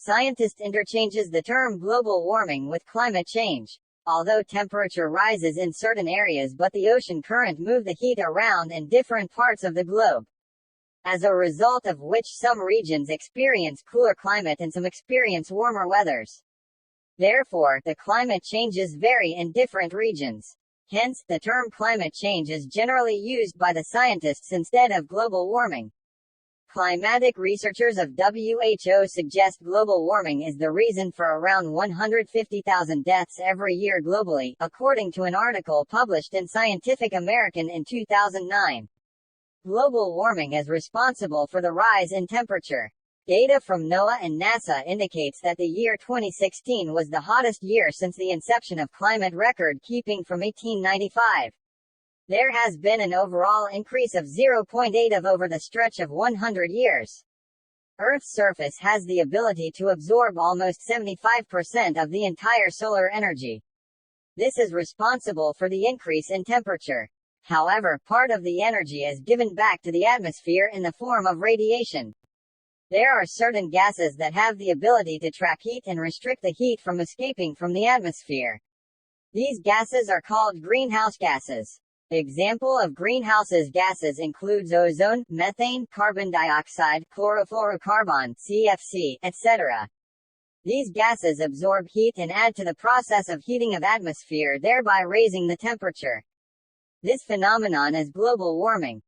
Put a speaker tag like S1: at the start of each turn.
S1: Scientist interchanges the term global warming with climate change. Although temperature rises in certain areas but the ocean current move the heat around in different parts of the globe, as a result of which some regions experience cooler climate and some experience warmer weathers. Therefore, the climate changes vary in different regions. Hence, the term climate change is generally used by the scientists instead of global warming. Climatic researchers of WHO suggest global warming is the reason for around 150,000 deaths every year globally, according to an article published in Scientific American in 2009. Global warming is responsible for the rise in temperature. Data from NOAA and NASA indicates that the year 2016 was the hottest year since the inception of climate record-keeping from 1895. There has been an overall increase of 0.8 of over the stretch of 100 years. Earth's surface has the ability to absorb almost 75% of the entire solar energy. This is responsible for the increase in temperature. However, part of the energy is given back to the atmosphere in the form of radiation. There are certain gases that have the ability to trap heat and restrict the heat from escaping from the atmosphere. These gases are called greenhouse gases. Example of greenhouse gases includes ozone, methane, carbon dioxide, chlorofluorocarbon, CFC, etc. These gases absorb heat and add to the process of heating of atmosphere, thereby raising the temperature. This phenomenon is global warming.